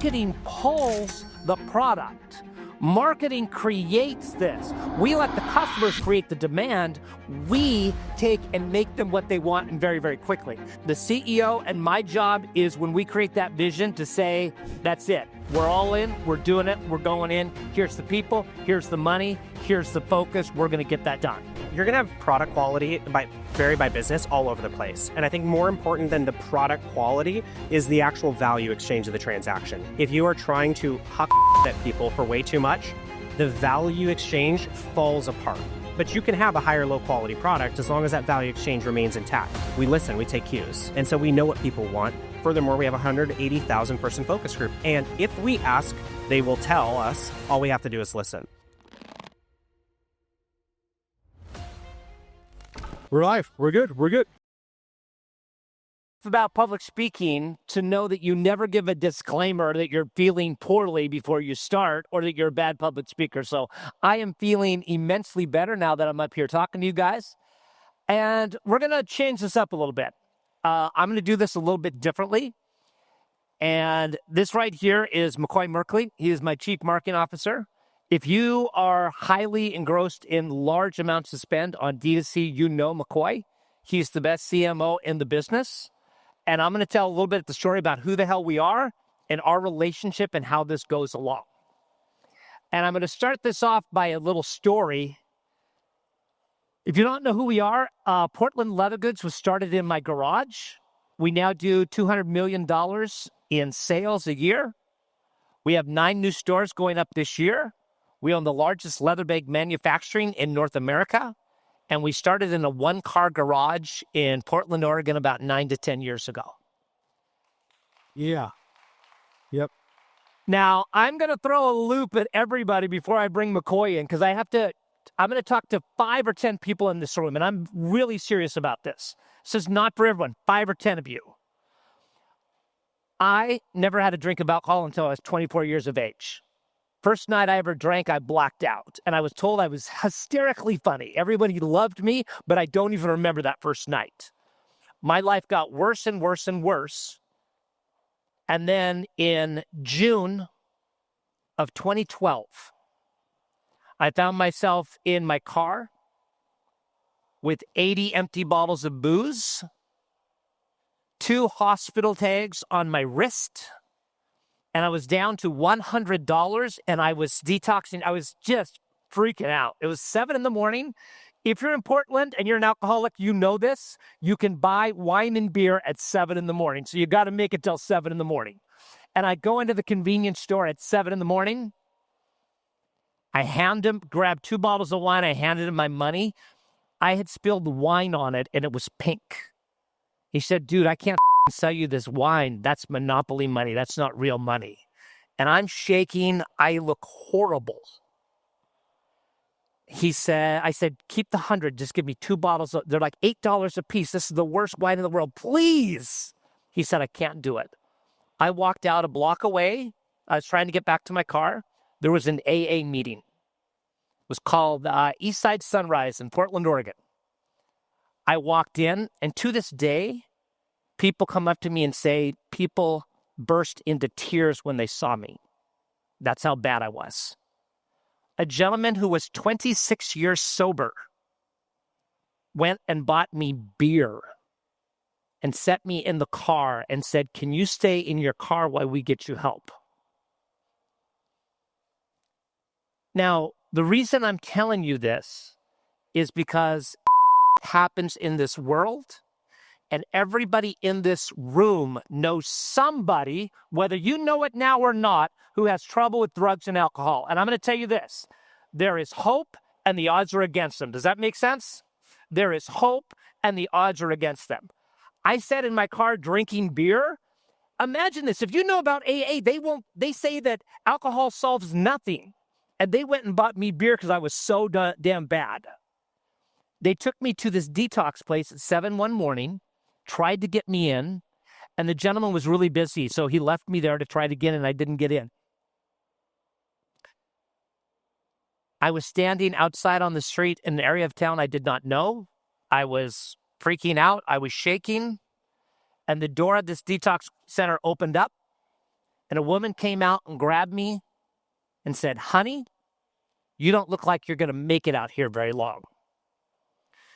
Marketing pulls the product. Marketing creates this. We let the customers create the demand. We take and make them what they want and very, very quickly. The CEO and my job is when we create that vision to say, that's it. We're all in, we're doing it, we're going in. Here's the people, here's the money, here's the focus. We're going to get that done. You're going to have product quality vary by business all over the place. And I think more important than the product quality is the actual value exchange of the transaction. If you are trying to huck at people for way too much, the value exchange falls apart. But you can have a higher low quality product as long as that value exchange remains intact. We listen, we take cues. And so we know what people want. Furthermore, we have a 180,000 person focus group. And if we ask, they will tell us. All we have to do is listen. We're live. We're good. We're good. It's about public speaking to know that you never give a disclaimer that you're feeling poorly before you start or that you're a bad public speaker. So I am feeling immensely better now that I'm up here talking to you guys. And we're going to change this up a little bit. I'm going to do this a little bit differently. And this right here is MacCoy Merkley. He is my Chief Marketing Officer. If you are highly engrossed in large amounts of spend on DTC, you know MacCoy. He's the best CMO in the business. And I'm going to tell a little bit of the story about who the hell we are and our relationship and how this goes along. And I'm going to start this off by a little story. If you don't know who we are, Portland Leather Goods was started in my garage. We now do $200 million in sales a year. We have 9 new stores going up this year. We own the largest leather bag manufacturing in North America. And we started in a 1-car garage in Portland, Oregon about 9 to 10 years ago. Yeah. Yep. Now, I'm going to throw a loop at everybody before I bring MacCoy in because I'm going to talk to 5 or 10 people in this room, and I'm really serious about this. This is not for everyone, 5 or 10 of you. I never had a drink of alcohol until I was 24 years of age. First night I ever drank, I blacked out, and I was told I was hysterically funny. Everybody loved me, but I don't even remember that first night. My life got worse and worse and worse. And then in June of 2012, I found myself in my car with 80 empty bottles of booze, 2 hospital tags on my wrist, and I was down to $100, and I was detoxing. I was just freaking out. It was 7 in the morning. If you're in Portland and you're an alcoholic, you know this. You can buy wine and beer at 7 in the morning. So you got to make it till 7 in the morning. And I go into the convenience store at 7 in the morning. I grabbed 2 bottles of wine. I handed him my money. I had spilled wine on it, and it was pink. He said, dude, I can't sell you this wine. That's monopoly money. That's not real money. And I'm shaking. I look horrible. I said, keep the 100. Just give me 2 bottles. They're like $8 a piece. This is the worst wine in the world. Please. He said, I can't do it. I walked out a block away. I was trying to get back to my car. There was an AA meeting. It was called Eastside Sunrise in Portland, Oregon. I walked in, and to this day, people come up to me and say people burst into tears when they saw me. That's how bad I was. A gentleman who was 26 years sober went and bought me beer and set me in the car and said, can you stay in your car while we get you help? Now, the reason I'm telling you this is because happens in this world, and everybody in this room knows somebody, whether you know it now or not, who has trouble with drugs and alcohol. And I'm going to tell you this. There is hope, and the odds are against them. Does that make sense? There is hope, and the odds are against them. I sat in my car drinking beer. Imagine this. If you know about AA, they say that alcohol solves nothing. And they went and bought me beer because I was so damn bad. They took me to this detox place at 7 one morning, tried to get me in, and the gentleman was really busy, so he left me there to try to get in, and I didn't get in. I was standing outside on the street in an area of town I did not know. I was freaking out. I was shaking, and the door of this detox center opened up, And a woman came out and grabbed me and said, honey, you don't look like you're going to make it out here very long.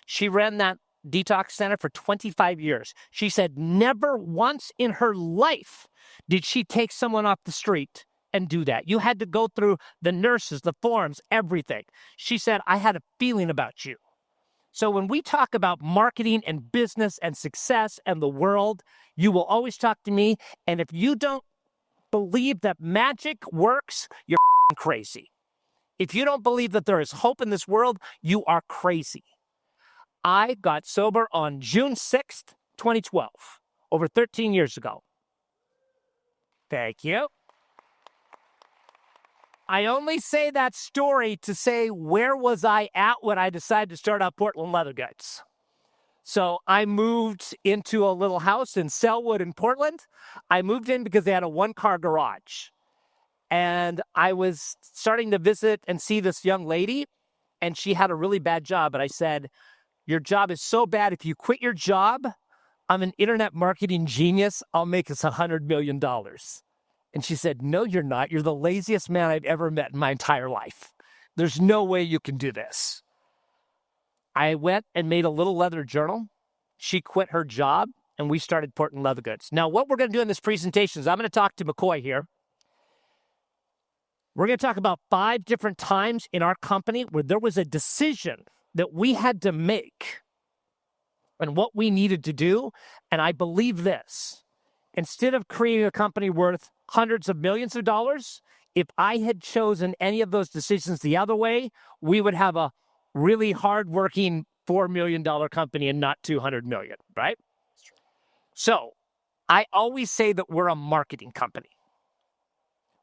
She ran that detox center for 25 years. She said never once in her life did she take someone off the street and do that. You had to go through the nurses, the forms, everything. She said, I had a feeling about you. So when we talk about marketing and business and success and the world, you will always talk to me. And if you don't believe that magic works, you're crazy. If you don't believe that there is hope in this world, you are crazy. I got sober on June 6th, 2012, over 13 years ago. Thank you. I only say that story to say, where was I at when I decided to start out Portland Leather Goods? So I moved into a little house in Sellwood in Portland. I moved in because they had a one-car garage. And I was starting to visit and see this young lady, and she had a really bad job. And I said, your job is so bad. If you quit your job, I'm an internet marketing genius. I'll make us $100 million. And she said, no, you're not. You're the laziest man I've ever met in my entire life. There's no way you can do this. I went and made a little leather journal. She quit her job, and we started Portland Leather Goods. Now, what we're going to do in this presentation is I'm going to talk to MacCoy here. We're going to talk about 5 different times in our company where there was a decision that we had to make and what we needed to do. And I believe this. Instead of creating a company worth hundreds of millions of dollars, if I had chosen any of those decisions the other way, we would have a really hardworking $4 million company and not $200 million, right? So I always say that we're a marketing company.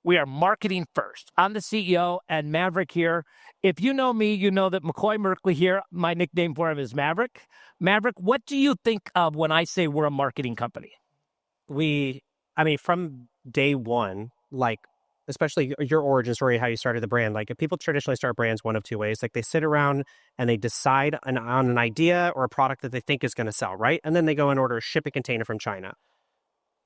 We are marketing first. I'm the CEO and Maverick here. If you know me, you know that MacCoy Merkley here, my nickname for him is Maverick. Maverick, what do you think of when I say we're a marketing company? From day one, like, especially your origin story, how you started the brand, like if people traditionally start brands one of 2 ways, like they sit around and they decide on an idea or a product that they think is going to sell, right? And then they go and order a shipping container from China.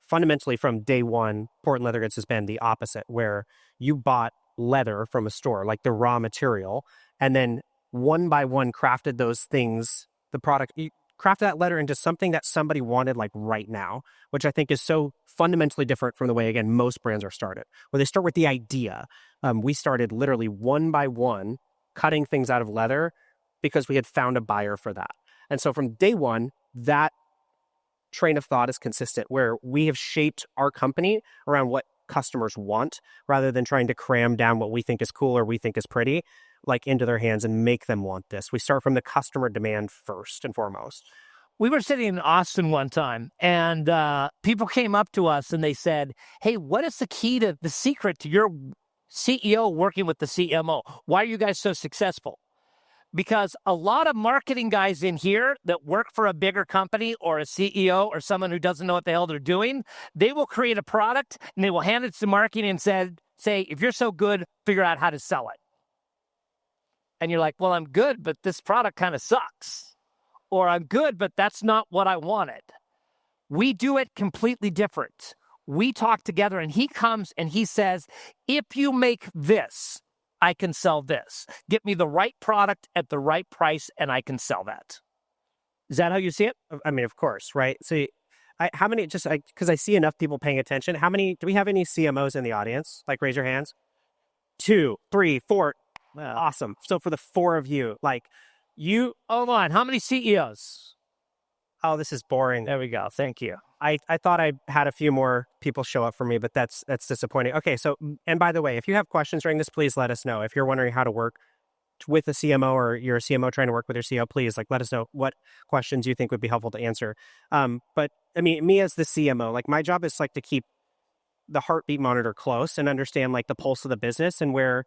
Fundamentally, from day one, Portland Leather Goods has been the opposite, where you bought leather from a store, like the raw material, and then one by one crafted those things, the product, you craft that leather into something that somebody wanted like right now, which I think is so fundamentally different from the way, again, most brands are started, where they start with the idea. We started literally one by one cutting things out of leather because we had found a buyer for that. And so from day one, that train of thought is consistent, where we have shaped our company around what customers want rather than trying to cram down what we think is cool or we think is pretty, like into their hands and make them want this. We start from the customer demand first and foremost. We were sitting in Austin one time, and people came up to us and they said, hey, what is the key to the secret to your CEO working with the CMO? Why are you guys so successful? Because a lot of marketing guys in here that work for a bigger company or a CEO or someone who doesn't know what the hell they're doing, they will create a product and they will hand it to marketing and say, if you're so good, figure out how to sell it. And you're like, well, I'm good, but this product kind of sucks. Or I'm good, but that's not what I wanted. We do it completely different. We talk together and he comes and he says, if you make this, I can sell this. Get me the right product at the right price and I can sell that. Is that how you see it? Of course, right? So how many, because I see enough people paying attention, do we have any CMOs in the audience? Like, raise your hands. 2, 3, 4. Wow. Awesome. So for the 4 of you, hold on. How many CEOs? Oh, this is boring. There we go. Thank you. I thought I had a few more people show up for me, but that's disappointing. Okay, so, and by the way, if you have questions during this, please let us know. If you're wondering how to work with a CMO or you're a CMO trying to work with your CEO, please let us know what questions you think would be helpful to answer. But me as the CMO, my job is to keep the heartbeat monitor close and understand the pulse of the business and where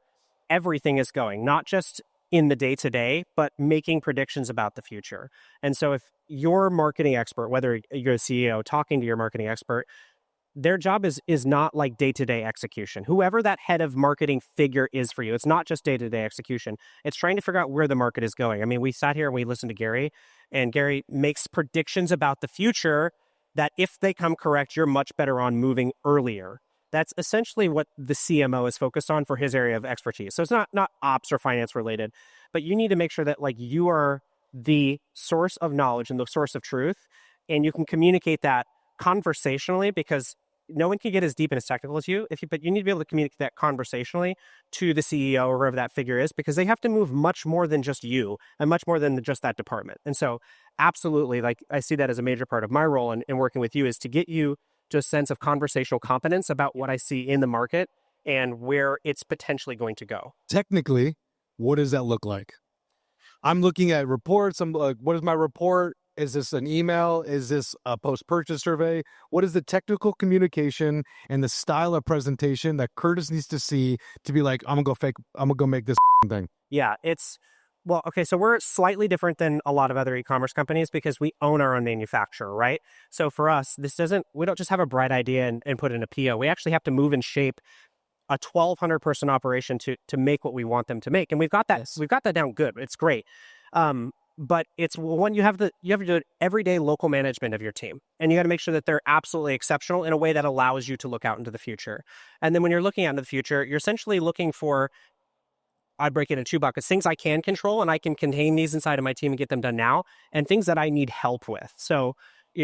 everything is going, not just in the day-to-day, but making predictions about the future. And so if your marketing expert, whether you're a CEO talking to your marketing expert, their job is not day-to-day execution. Whoever that head of marketing figure is for you, it's not just day-to-day execution. It's trying to figure out where the market is going. We sat here and we listened to Gary, and Gary makes predictions about the future that if they come correct, you're much better on moving earlier That's essentially what the CMO is focused on for his area of expertise. So it's not ops or finance related, but you need to make sure that like you are the source of knowledge and the source of truth, and you can communicate that conversationally, because no one can get as deep and as technical as you, but you need to be able to communicate that conversationally to the CEO or whoever that figure is, because they have to move much more than just you and much more than just that department. And so absolutely, like I see that as a major part of my role in working with you, is to get you to a sense of conversational competence about what I see in the market and where it's potentially going to go. Technically, what does that look like? I'm looking at reports. I'm like, what is my report? Is this an email? Is this a post-purchase survey? What is the technical communication and the style of presentation that Curtis needs to see to be like, I'm gonna go make this thing? Yeah, well, okay, so we're slightly different than a lot of other e-commerce companies because we own our own manufacturer, right? So for us, we don't just have a bright idea and put in a PO. We actually have to move and shape a 1,200 person operation to make what we want them to make. And we've got that down good. It's great. But it's one, you have to do everyday local management of your team. And you got to make sure that they're absolutely exceptional in a way that allows you to look out into the future. And then when you're looking out into the future, you're essentially looking for, I break it in two buckets: things I can control and I can contain these inside of my team and get them done now, and things that I need help with. So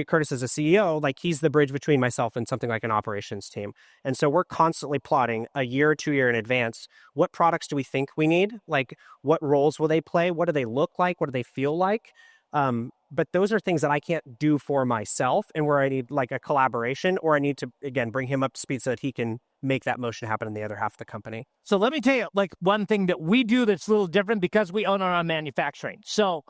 Curtis is a CEO, like he's the bridge between myself and something like an operations team. And so we're constantly plotting a year or 2 year in advance. What products do we think we need? Like, what roles will they play? What do they look like? What do they feel like? But those are things that I can't do for myself, and where I need like a collaboration, or I need to, again, bring him up to speed so that he can make that motion happen in the other half of the company. So let me tell you, like, one thing that we do that's a little different because we own our own manufacturing. So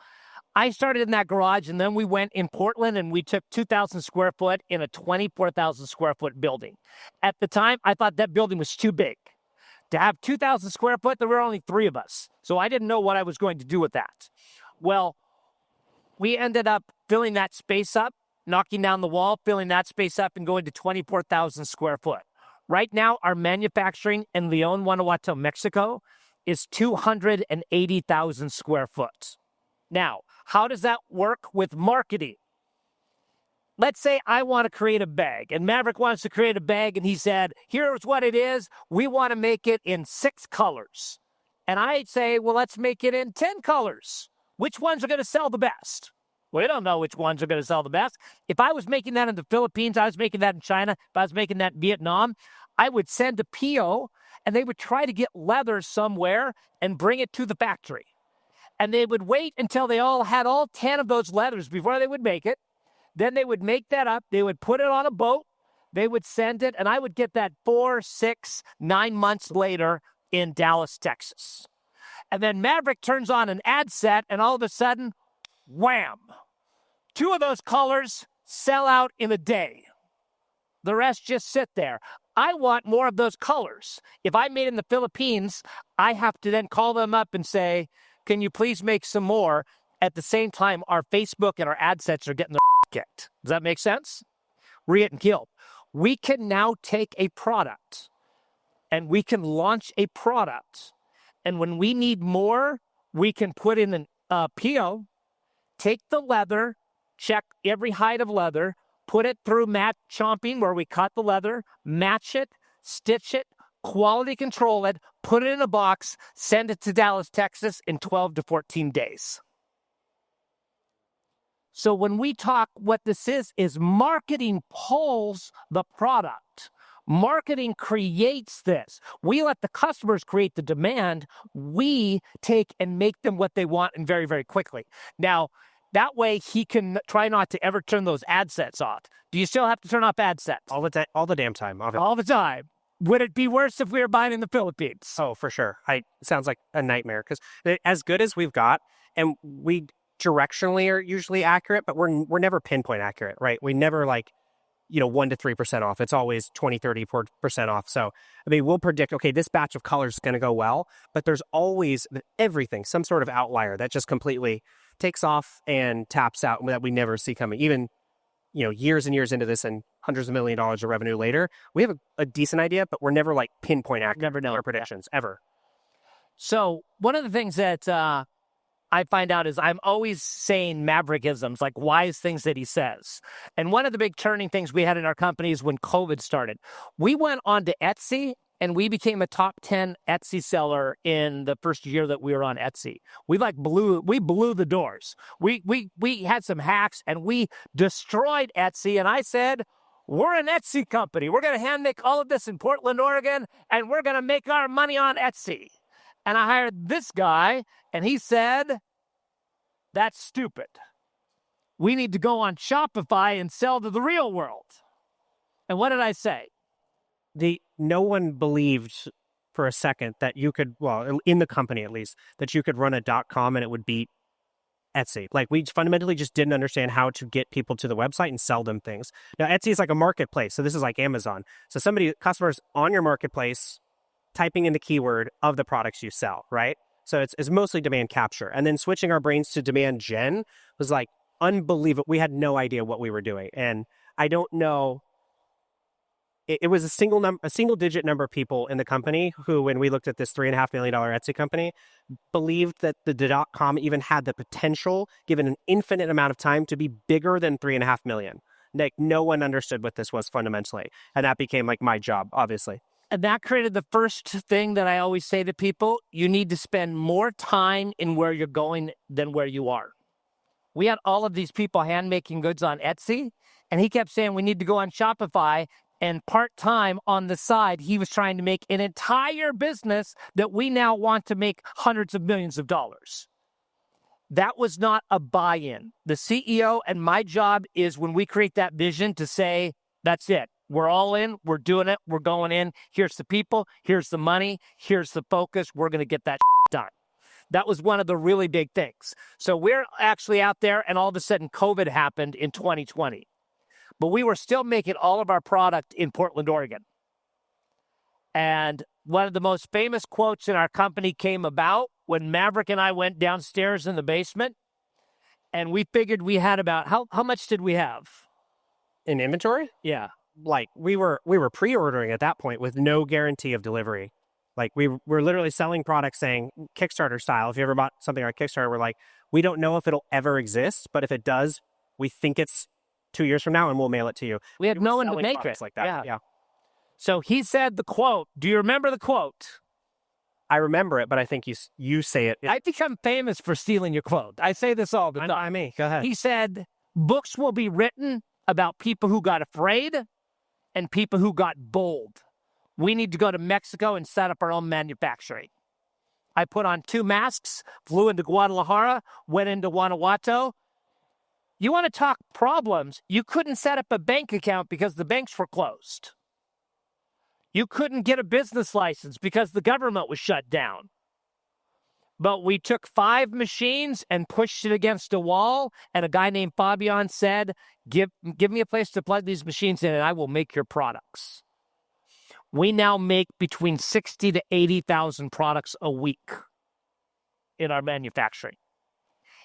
I started in that garage, and then we went in Portland, and we took 2,000 square foot in a 24,000 square foot building. At the time, I thought that building was too big. To have 2,000 square foot, there were only 3 of us. So I didn't know what I was going to do with that. Well, we ended up filling that space up, knocking down the wall, filling that space up, and going to 24,000 square foot. Right now, our manufacturing in León, Guanajuato, Mexico, is 280,000 square foot. Now, how does that work with marketing? Let's say I want to create a bag, and Maverick wants to create a bag, and he said, here's what it is. We want to make it in 6 colors. And I'd say, well, let's make it in 10 colors. Which ones are going to sell the best? We don't know which ones are going to sell the best. If I was making that in the Philippines, I was making that in China, if I was making that in Vietnam, I would send a PO, and they would try to get leather somewhere and bring it to the factory. And they would wait until they all had all 10 of those leathers before they would make it. Then they would make that up. They would put it on a boat. They would send it, and I would get that 4, 6, 9 months later in Dallas, Texas. And then Maverick turns on an ad set, and all of a sudden, wham! 2 of those colors sell out in a day. The rest just sit there. I want more of those colors. If I made in the Philippines, I have to then call them up and say, can you please make some more? At the same time, our Facebook and our ad sets are getting their kicked. Does that make sense? We're getting killed. We can now take a product and we can launch a product. And when we need more, we can put in a PO, take the leather, check every height of leather, put it through mat chomping where we cut the leather, match it, stitch it, quality control it, put it in a box, send it to Dallas, Texas in 12 to 14 days. So when we talk, what this is marketing pulls the product. Marketing creates this. We let the customers create the demand. We take and make them what they want and very, very quickly. Now, that way he can try not to ever turn those ad sets off. Do you still have to turn off ad sets? All the damn time. All the time. Would it be worse if we were buying in the Philippines? Oh, for sure. It sounds like a nightmare, because as good as we've got, and we directionally are usually accurate, but we're never pinpoint accurate, right? We never 1 to 3% off. It's always 20, 30% off. So, I mean, we'll predict, okay, this batch of colors is going to go well, but there's always everything, some sort of outlier that just completely takes off and taps out that we never see coming. Even, years and years into this and hundreds of $1 million of revenue later, we have a decent idea, but we're never pinpoint accurate. Never know our predictions, ever. So one of the things that I find out is I'm always saying Maverickisms, like wise things that he says. And one of the big turning things we had in our company is when COVID started. We went on to Etsy and we became a top 10 Etsy seller in the first year that we were on Etsy. We blew the doors. We had some hacks and we destroyed Etsy. And I said, we're an Etsy company. We're going to hand make all of this in Portland, Oregon, and we're going to make our money on Etsy. And I hired this guy, and he said, that's stupid. We need to go on Shopify and sell to the real world. And what did I say? No one believed for a second that you could, well, in the company at least, that you could run a .com and it would beat Etsy. Like, we fundamentally just didn't understand how to get people to the website and sell them things. Now, Etsy is like a marketplace, so this is like Amazon. So customers on your marketplace typing in the keyword of the products you sell, right? So it's mostly demand capture. And then switching our brains to demand gen was like unbelievable. We had no idea what we were doing. And I don't know, it was a single digit number of people in the company who, when we looked at this $3.5 million Etsy company, believed that the .com even had the potential, given an infinite amount of time, to be bigger than $3.5 million. Like, no one understood what this was fundamentally. And that became like my job, obviously. And that created the first thing that I always say to people: you need to spend more time in where you're going than where you are. We had all of these people hand making goods on Etsy, and he kept saying we need to go on Shopify. And part-time on the side, he was trying to make an entire business that we now want to make hundreds of millions of dollars. That was not a buy-in. The CEO and my job is, when we create that vision, to say, that's it. We're all in. We're doing it. We're going in. Here's the people. Here's the money. Here's the focus. We're going to get that done. That was one of the really big things. So we're actually out there, and all of a sudden COVID happened in 2020. But we were still making all of our product in Portland, Oregon. And one of the most famous quotes in our company came about when Maverick and I went downstairs in the basement, and we figured we had about, how much did we have? In inventory? Yeah. Like, we were pre-ordering at that point with no guarantee of delivery. Like, we were literally selling products saying, Kickstarter style, if you ever bought something on Kickstarter, we're like, we don't know if it'll ever exist, but if it does, we think it's 2 years from now and we'll mail it to you. We had no one to make it. Like that. Yeah. So he said the quote. Do you remember the quote? I remember it, but I think you say it. I think I'm famous for stealing your quote. I say this all the time. I mean, go ahead. He said, books will be written about people who got afraid and people who got bold. We need to go to Mexico and set up our own manufacturing. I put on 2 masks, flew into Guadalajara, went into Guanajuato. You want to talk problems? You couldn't set up a bank account because the banks were closed. You couldn't get a business license because the government was shut down. But we took 5 machines and pushed it against a wall, and a guy named Fabian said, give me a place to plug these machines in and I will make your products. We now make between 60 to 80,000 products a week in our manufacturing.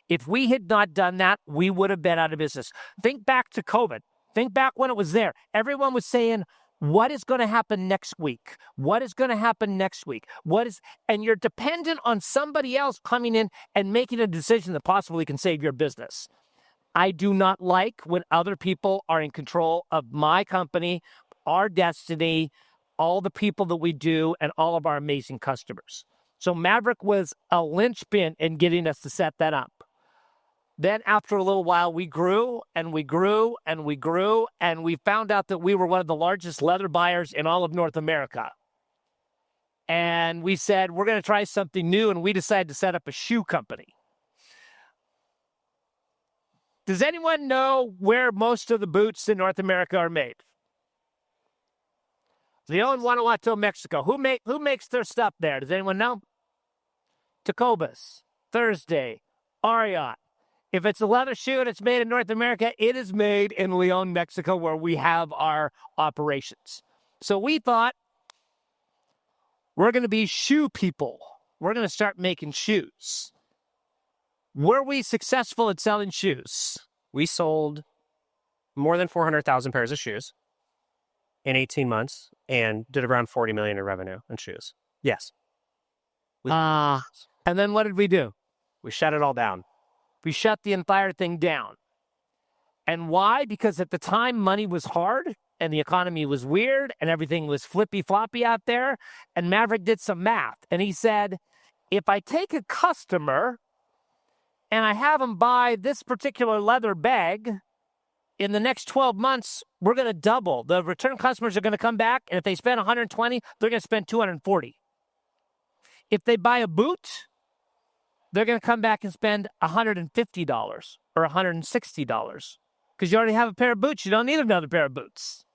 If we had not done that, we would have been out of business. Think back to COVID. Think back when it was there. Everyone was saying, what is going to happen next week? What is going to happen next week? And you're dependent on somebody else coming in and making a decision that possibly can save your business. I do not like when other people are in control of my company, our destiny, all the people that we do, and all of our amazing customers. So Maverick was a linchpin in getting us to set that up. Then after a little while, we grew and we grew and we grew, and we found out that we were one of the largest leather buyers in all of North America. And we said, we're going to try something new, and we decided to set up a shoe company. Does anyone know where most of the boots in North America are made? Leon, Guanajuato, Mexico. Who makes their stuff there? Does anyone know? Tacobas, Thursday, Ariat. If it's a leather shoe and it's made in North America, it is made in Leon, Mexico, where we have our operations. So we thought, we're going to be shoe people. We're going to start making shoes. Were we successful at selling shoes? We sold more than 400,000 pairs of shoes in 18 months and did around 40 million in revenue in shoes. Yes. And then what did we do? We shut it all down. We shut the entire thing down. And why? Because at the time, money was hard and the economy was weird and everything was flippy-floppy out there. And Maverick did some math. And he said, if I take a customer and I have them buy this particular leather bag, in the next 12 months, we're going to double. The return customers are going to come back, and if they spend 120, they're going to spend 240. If they buy a boot, they're going to come back and spend $150 or $160 because you already have a pair of boots. You don't need another pair of boots.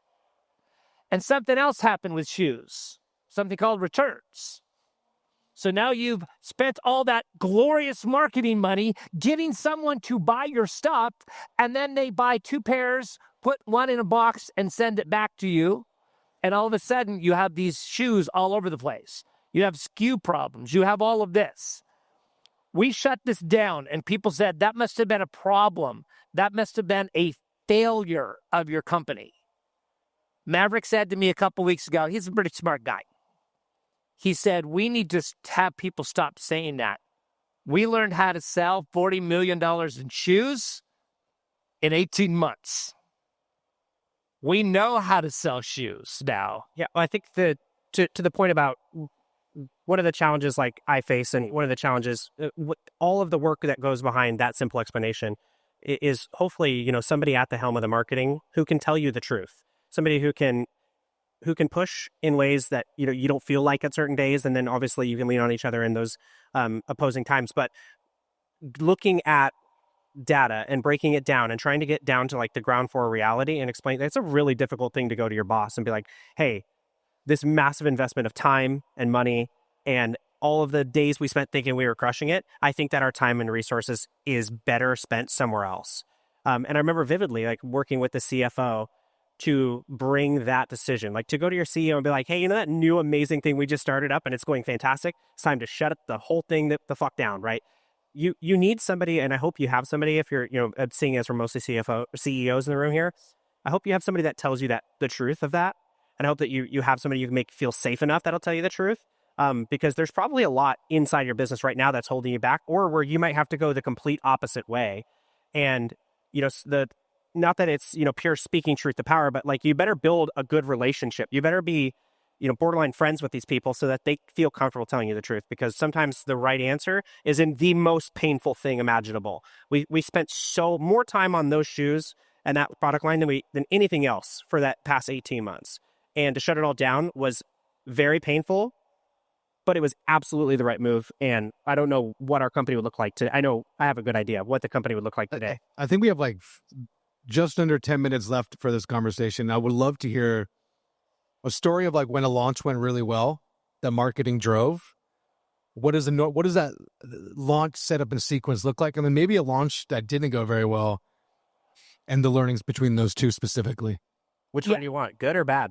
And something else happened with shoes, something called returns. So now you've spent all that glorious marketing money getting someone to buy your stuff, and then they buy 2 pairs, put one in a box, and send it back to you. And all of a sudden, you have these shoes all over the place. You have SKU problems. You have all of this. We shut this down, and people said that must have been a problem. That must have been a failure of your company. Maverick said to me a couple weeks ago, he's a pretty smart guy. He said, we need to have people stop saying that. We learned how to sell $40 million in shoes in 18 months. We know how to sell shoes now. Yeah, well, I think to the point about one of the challenges like I face, and one of the challenges, all of the work that goes behind that simple explanation is hopefully, somebody at the helm of the marketing who can tell you the truth. Somebody who can push in ways that you don't feel like at certain days, and then obviously you can lean on each other in those opposing times. But looking at data and breaking it down and trying to get down to like the ground floor reality and explain, that's a really difficult thing to go to your boss and be like, hey, this massive investment of time and money and all of the days we spent thinking we were crushing it, I think that our time and resources is better spent somewhere else. And I remember vividly like working with the CFO to bring that decision, like to go to your CEO and be like, hey, that new amazing thing we just started up and it's going fantastic. It's time to shut the whole thing the fuck down, right? You need somebody, and I hope you have somebody, if you're, seeing as we're mostly CEOs in the room here, I hope you have somebody that tells you that the truth of that. And I hope that you have somebody you can make feel safe enough that'll tell you the truth. Because there's probably a lot inside your business right now that's holding you back, or where you might have to go the complete opposite way. And, not that it's, pure speaking truth to power, but like you better build a good relationship. You better be, borderline friends with these people so that they feel comfortable telling you the truth, because sometimes the right answer is in the most painful thing imaginable. We spent so more time on those shoes and that product line than anything else for that past 18 months. And to shut it all down was very painful, but it was absolutely the right move. And I don't know what our company would look like today. I know I have a good idea of what the company would look like today. I think we have like just under 10 minutes left for this conversation. I would love to hear a story of like when a launch went really well that marketing drove. What does that launch setup and sequence look like? And then maybe a launch that didn't go very well and the learnings between those two specifically. Which one do you want? Good or bad?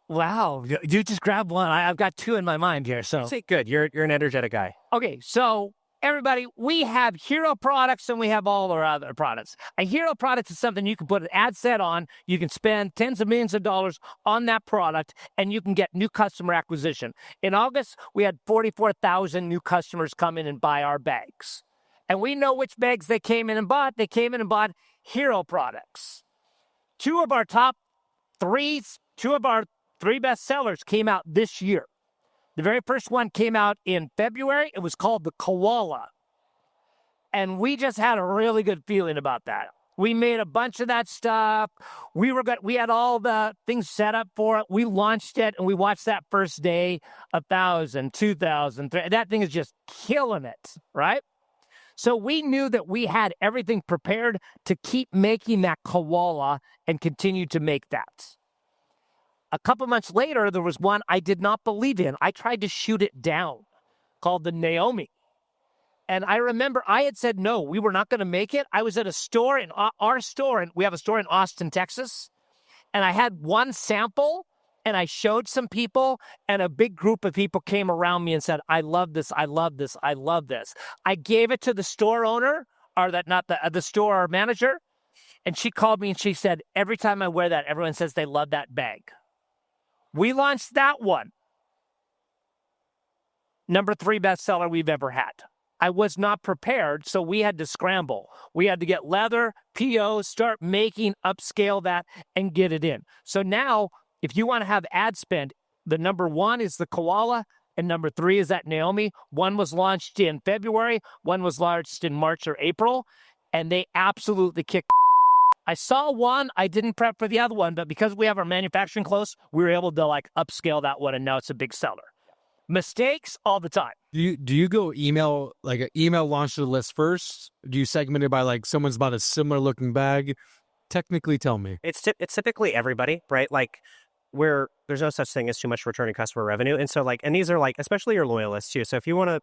Wow, you just grabbed one. I've got 2 in my mind here. So say good. You're an energetic guy. Okay, so everybody, we have hero products and we have all our other products. A hero product is something you can put an ad set on. You can spend tens of millions of dollars on that product, and you can get new customer acquisition. In August, we had 44,000 new customers come in and buy our bags. And we know which bags they came in and bought. They came in and bought hero products. Two of our 3 best sellers came out this year. The very first one came out in February. It was called the Koala. And we just had a really good feeling about that. We made a bunch of that stuff. We had all the things set up for it. We launched it, and we watched that first day, 1,000, 2,000, 3,000. That thing is just killing it, right? So we knew that we had everything prepared to keep making that Koala and continue to make that. A couple months later, there was one I did not believe in. I tried to shoot it down, called the Naomi. And I remember I had said, no, we were not going to make it. I was at a store in our store, and we have a store in Austin, Texas. And I had one sample, and I showed some people, and a big group of people came around me and said, I love this, I love this, I love this. I gave it to the store owner, or the store manager, and she called me and she said, every time I wear that, everyone says they love that bag. We launched that one. Number 3 bestseller we've ever had. I was not prepared, so we had to scramble. We had to get leather, POs, start making, upscale that, and get it in. So now, if you want to have ad spend, the number one is the koala, and number three is that Naomi. One was launched in February, one was launched in March or April, and they absolutely kicked. I saw one, I didn't prep for the other one, but because we have our manufacturing close, we were able to like upscale that one, and now it's a big seller. Mistakes all the time. Do you go email, like an email launch to the list first? Do you segment it by like someone's bought a similar looking bag? Technically, tell me. It's typically everybody, right? Like where there's no such thing as too much returning customer revenue. And so like, and these are like, especially your loyalists too. So if you want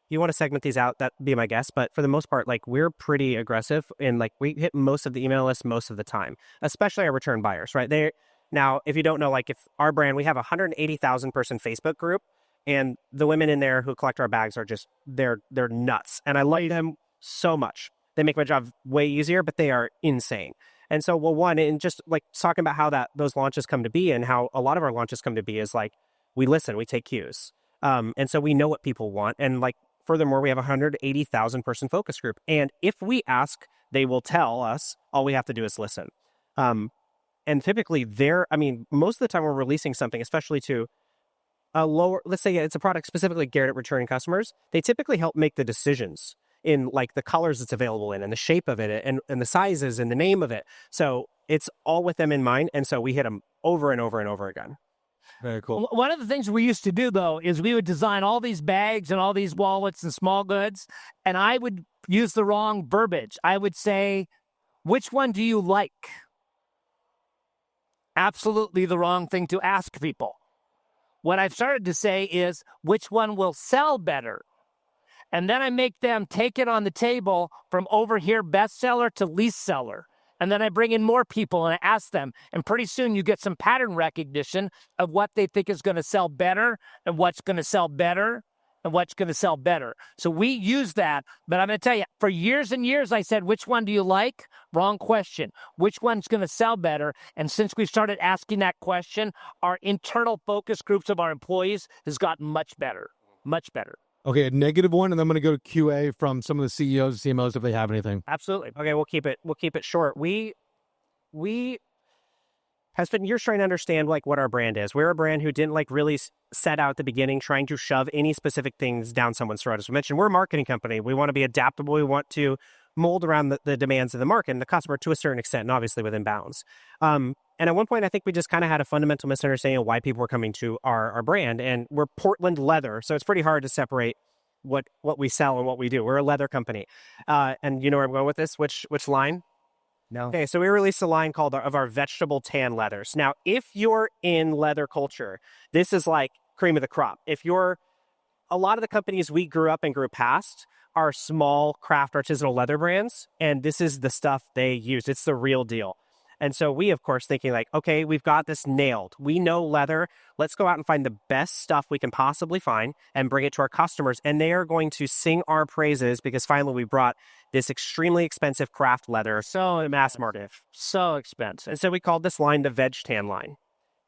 to segment these out, that'd be my guess. But for the most part, like we're pretty aggressive and like we hit most of the email list most of the time, especially our return buyers, right? Now, if you don't know, like if our brand, we have a 180,000 person Facebook group. And the women in there who collect our bags are just, they're nuts. And I love them so much. They make my job way easier, but they are insane. And so, well, one, and just like talking about how those launches come to be and how a lot of our launches come to be is like, we listen, we take cues. And so we know what people want. And like, furthermore, we have a 180,000 person focus group. And if we ask, they will tell us, all we have to do is listen. And typically most of the time we're releasing something, especially to a lower, let's say it's a product specifically geared at returning customers, they typically help make the decisions in like the colors it's available in and the shape of it and the sizes and the name of it. So it's all with them in mind. And so we hit them over and over and over again. Very cool. One of the things we used to do, though, is we would design all these bags and all these wallets and small goods, and I would use the wrong verbiage. I would say, which one do you like? Absolutely the wrong thing to ask people. What I've started to say is, which one will sell better? And then I make them take it on the table from over here bestseller to least seller. And then I bring in more people and I ask them. And pretty soon you get some pattern recognition of what they think is going to sell better and what's going to sell better and what's going to sell better. So we use that. But I'm going to tell you, for years and years, I said, which one do you like? Wrong question. Which one's going to sell better? And since we started asking that question, our internal focus groups of our employees has gotten much better, much better. Okay, a negative one, and then I'm going to go to QA from some of the CEOs, CMOs, if they have anything. Absolutely. Okay, we'll keep it short. We have spent years trying to understand like what our brand is. We're a brand who didn't like really set out at the beginning trying to shove any specific things down someone's throat. As we mentioned, we're a marketing company. We want to be adaptable. We want to mold around the demands of the market and the customer to a certain extent, and obviously within bounds. And at one point, I think we just kind of had a fundamental misunderstanding of why people were coming to our brand. And we're Portland leather, so it's pretty hard to separate what we sell and what we do. We're a leather company. And you know where I'm going with this? Which line? No. Okay, so we released a line called our vegetable tan leathers. Now, if you're in leather culture, this is like cream of the crop. A lot of the companies we grew up and grew past are small craft artisanal leather brands, and this is the stuff they use. It's the real deal. And so we, of course, thinking like, okay, we've got this nailed. We know leather. Let's go out and find the best stuff we can possibly find and bring it to our customers. And they are going to sing our praises because finally we brought this extremely expensive craft leather So mass market. So expensive. And so we called this line the Veg Tan line.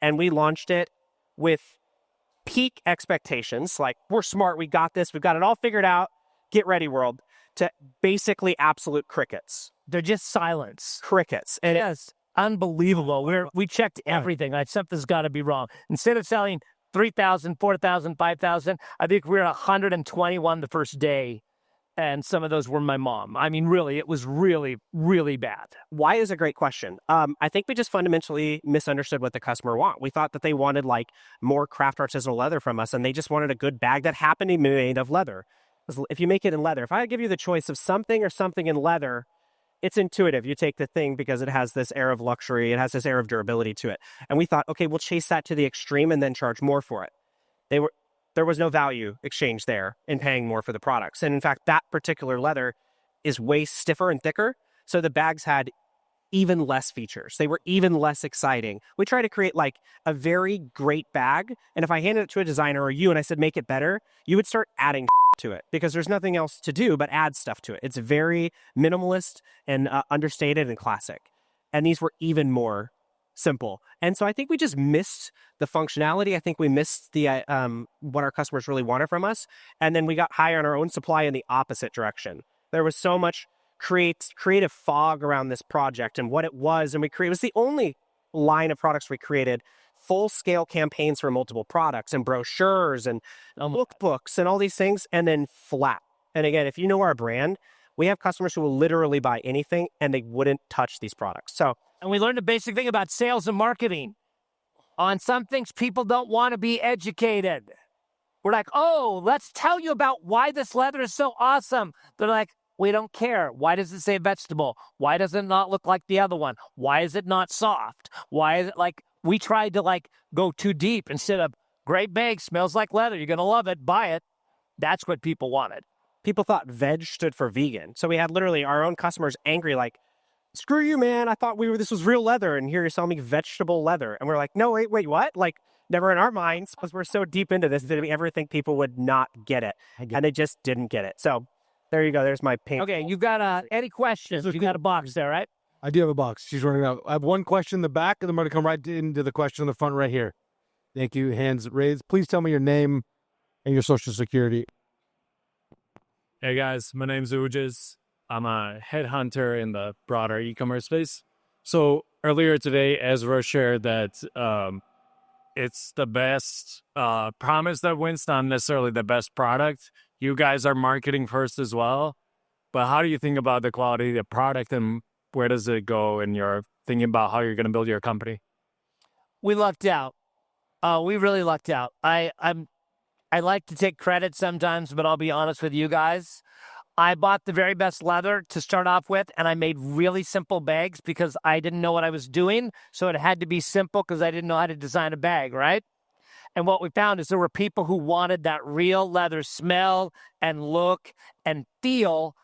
And we launched it with peak expectations. Like, we're smart. We got this. We've got it all figured out. Get ready, world. To basically absolute crickets. They're just silence. Crickets. And Yes. Unbelievable. We checked everything. Something's got to be wrong. Instead of selling 3,000, 4,000, 5,000, I think we were 121 the first day. And some of those were my mom. I mean, really, it was really, really bad. Why is a great question. I think we just fundamentally misunderstood what the customer want. We thought that they wanted like more craft artisanal leather from us, and they just wanted a good bag that happened to be made of leather. If you make it in leather, if I give you the choice of something or something in leather, it's intuitive. You take the thing because it has this air of luxury. It has this air of durability to it. And we thought, okay, we'll chase that to the extreme and then charge more for it. There was no value exchange there in paying more for the products. And in fact, that particular leather is way stiffer and thicker. So the bags had even less features. They were even less exciting. We try to create like a very great bag. And if I handed it to a designer or you and I said, make it better, you would start adding to it because there's nothing else to do but add stuff to it. It's very minimalist and understated and classic. And these were even more simple. And so I think we just missed the functionality. I think we missed the what our customers really wanted from us. And then we got higher on our own supply in the opposite direction. There was so much creative fog around this project and what it was. And it was the only line of products we created, full-scale campaigns for multiple products and brochures and lookbooks and all these things, and then flat. And again, if you know our brand, we have customers who will literally buy anything and they wouldn't touch these products. And we learned a basic thing about sales and marketing. On some things, people don't want to be educated. We're like, oh, let's tell you about why this leather is so awesome. They're like, we don't care. Why does it say vegetable? Why does it not look like the other one? Why is it not soft? Why is it like, we tried to go too deep instead of great bag, smells like leather. You're going to love it. Buy it. That's what people wanted. People thought veg stood for vegan. So we had literally our own customers angry, like, screw you, man. I thought this was real leather. And here you're selling me vegetable leather. And we're like, no, wait, what? Like, never in our minds, because we're so deep into this, did we ever think people would not get it? And they just didn't get it. So there you go. There's my pain. Okay, you've got any questions? You got a box there, right? I do have a box. She's running out. I have one question in the back, and I'm going to come right into the question in the front right here. Thank you. Hands raised. Please tell me your name and your social security. Hey guys, my name's Ujas. I'm a headhunter in the broader e-commerce space. So earlier today, Ezra shared that it's the best promise that wins, not necessarily the best product. You guys are marketing first as well. But how do you think about the quality of the product and where does it go in your thinking about how you're going to build your company? We lucked out. We really lucked out. I like to take credit sometimes, but I'll be honest with you guys. I bought the very best leather to start off with, and I made really simple bags because I didn't know what I was doing. So it had to be simple because I didn't know how to design a bag, right? And what we found is there were people who wanted that real leather smell and look and feel,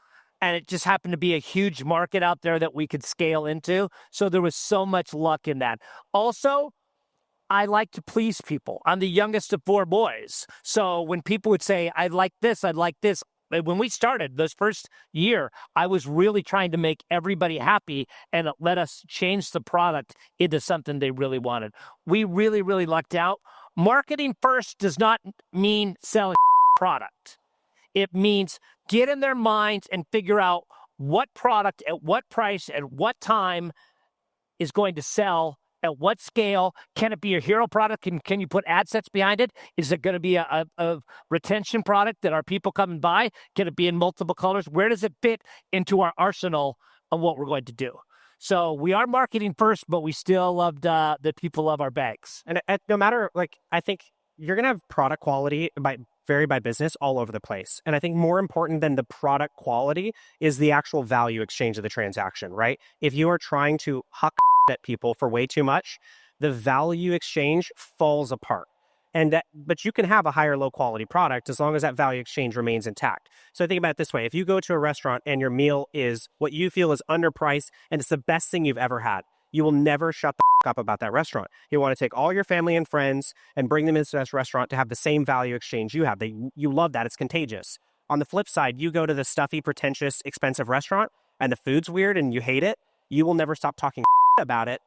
and it just happened to be a huge market out there that we could scale into. So there was so much luck in that. Also, I like to please people. I'm the youngest of 4 boys. So when people would say, I'd like this, when we started this first year, I was really trying to make everybody happy and let us change the product into something they really wanted. We really, really lucked out. Marketing first does not mean selling product. It means get in their minds and figure out what product, at what price, at what time is going to sell. At what scale? Can it be a hero product? Can you put ad sets behind it? Is it going to be a retention product that our people come and buy? Can it be in multiple colors? Where does it fit into our arsenal of what we're going to do? So we are marketing first, but we still love that people love our bags. And no matter, I think you're going to have product quality vary by business all over the place. And I think more important than the product quality is the actual value exchange of the transaction, right? If you are trying to huck at people for way too much, the value exchange falls apart. But you can have a higher low quality product as long as that value exchange remains intact. So think about it this way. If you go to a restaurant and your meal is what you feel is underpriced and it's the best thing you've ever had, you will never shut the up about that restaurant. You want to take all your family and friends and bring them into this restaurant to have the same value exchange you have. You love that. It's contagious. On the flip side, you go to the stuffy, pretentious, expensive restaurant and the food's weird and you hate it, you will never stop talking about it,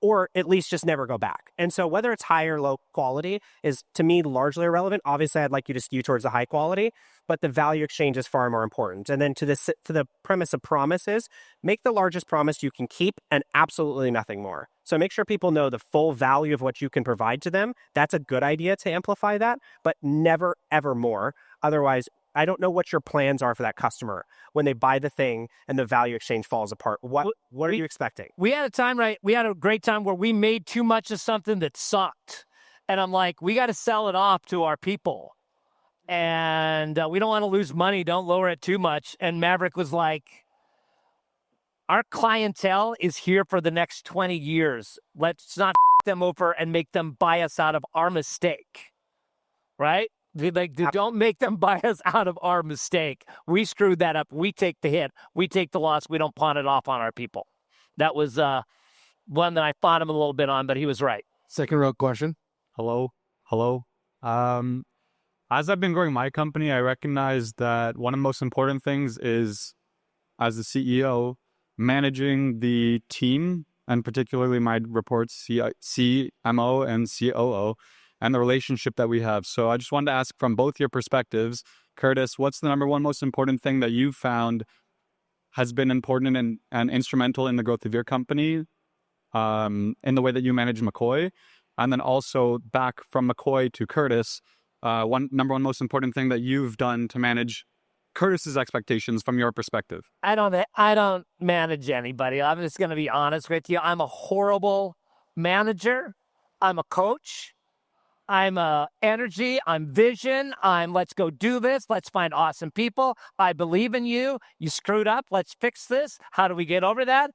or at least just never go back. And so whether it's high or low quality is, to me, largely irrelevant. Obviously, I'd like you to skew towards the high quality, but the value exchange is far more important. And then to the premise of promises, make the largest promise you can keep and absolutely nothing more. So make sure people know the full value of what you can provide to them. That's a good idea to amplify that, but never, ever more. Otherwise, I don't know what your plans are for that customer when they buy the thing and the value exchange falls apart. What are you expecting? We had a great time where we made too much of something that sucked. And I'm like, we got to sell it off to our people. And we don't want to lose money. Don't lower it too much. And Maverick was like, our clientele is here for the next 20 years. Let's not them over and make them buy us out of our mistake. Right? Don't make them buy us out of our mistake. We screwed that up. We take the hit. We take the loss. We don't pawn it off on our people. That was one that I fought him a little bit on, but he was right. Second row question. Hello. As I've been growing my company, I recognize that one of the most important things is, as the CEO, managing the team and particularly my reports, CMO and COO, and the relationship that we have. So I just wanted to ask from both your perspectives, Curtis, what's the number one most important thing that you've found has been important and instrumental in the growth of your company, in the way that you manage MacCoy? And then also back from MacCoy to Curtis, number one most important thing that you've done to manage Curtis's expectations from your perspective. I don't manage anybody. I'm just going to be honest with you. I'm a horrible manager. I'm a coach. I'm energy. I'm vision. I'm let's go do this. Let's find awesome people. I believe in you. You screwed up. Let's fix this. How do we get over that?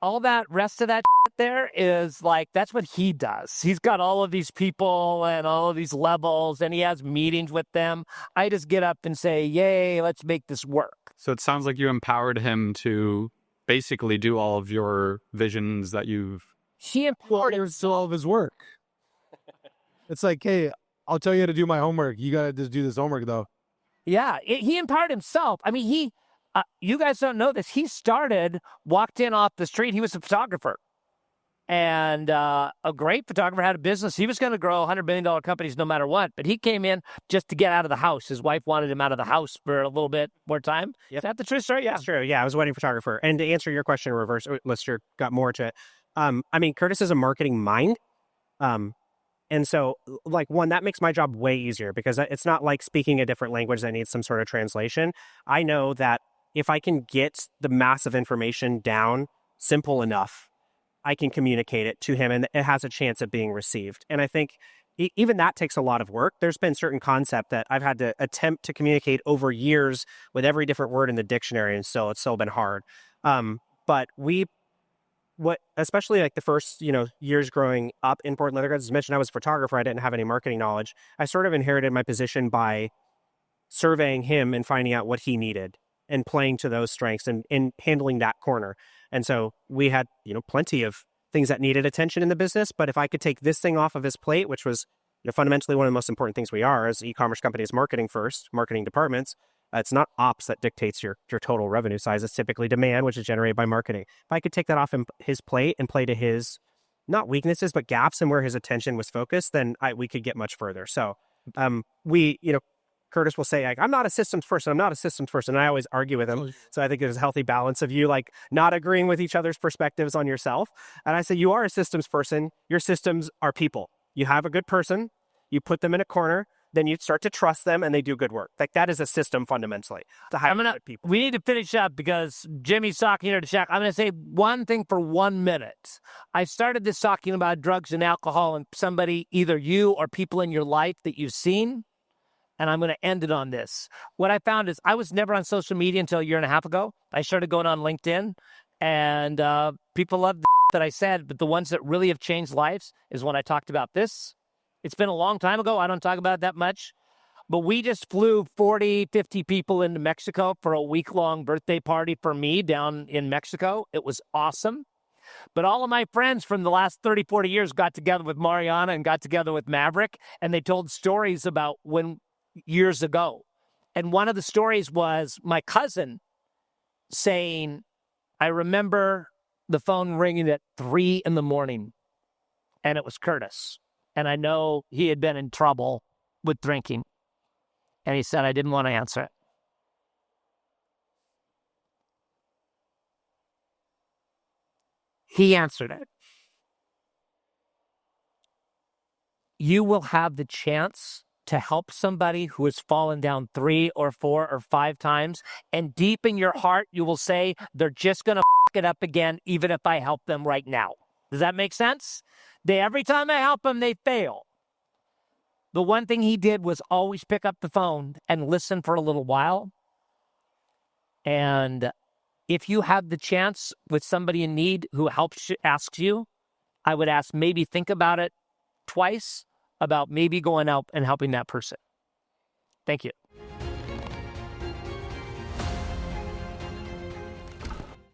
All that rest of that there is like, that's what he does. He's got all of these people and all of these levels, and he has meetings with them. I just get up and say, yay, let's make this work. So it sounds like you empowered him to basically do all of your visions that you've... He empowered him. Still all of his work. It's like, hey, I'll tell you how to do my homework. You got to just do this homework, though. Yeah, he empowered himself. I mean, you guys don't know this. He walked in off the street. He was a photographer. And a great photographer, had a business. He was going to grow $100 million companies no matter what. But he came in just to get out of the house. His wife wanted him out of the house for a little bit more time. Yep. Is that the true story? Yeah. That's true. Yeah, I was a wedding photographer. And to answer your question in reverse, Lister got more to it. I mean, Curtis is a marketing mind. And so, like, one, that makes my job way easier because it's not like speaking a different language that needs some sort of translation. I know that if I can get the massive information down simple enough, I can communicate it to him and it has a chance of being received. And I think even that takes a lot of work. There's been certain concept that I've had to attempt to communicate over years with every different word in the dictionary, and so it's still been hard. But especially like the first, years growing up in Portland, like as mentioned, I was a photographer. I didn't have any marketing knowledge. I sort of inherited my position by surveying him and finding out what he needed and playing to those strengths and handling that corner. And so we had, plenty of things that needed attention in the business. But if I could take this thing off of his plate, which was fundamentally one of the most important things we are as e-commerce companies, marketing first, marketing departments. It's not ops that dictates your total revenue size. It's typically demand, which is generated by marketing. If I could take that off his plate and play to his, not weaknesses, but gaps and where his attention was focused, then we could get much further. So Curtis will say, I'm not a systems person. I'm not a systems person. And I always argue with him. So I think there's a healthy balance of you like not agreeing with each other's perspectives on yourself. And I say, you are a systems person. Your systems are people. You have a good person. You put them in a corner. Then you start to trust them and they do good work. Like that is a system fundamentally to hire good people. We need to finish up because Jimmy's talking here to Shaq. I'm going to say one thing for 1 minute. I started this talking about drugs and alcohol and somebody, either you or people in your life that you've seen. And I'm going to end it on this. What I found is I was never on social media until a year and a half ago. I started going on LinkedIn and people loved the that I said, but the ones that really have changed lives is when I talked about this. It's been a long time ago. I don't talk about it that much. But we just flew 40, 50 people into Mexico for a week-long birthday party for me down in Mexico. It was awesome. But all of my friends from the last 30, 40 years got together with Mariana and got together with Maverick, and they told stories about years ago. And one of the stories was my cousin saying, I remember the phone ringing at 3 a.m, and it was Curtis. And I know he had been in trouble with drinking. And he said, I didn't want to answer it. He answered it. You will have the chance to help somebody who has fallen down 3 or 4 or 5 times. And deep in your heart, you will say, they're just going to it up again, even if I help them right now. Does that make sense? Every time I help them, they fail. The one thing he did was always pick up the phone and listen for a little while. And if you have the chance with somebody in need who asks you, I would ask maybe think about it twice about maybe going out and helping that person. Thank you.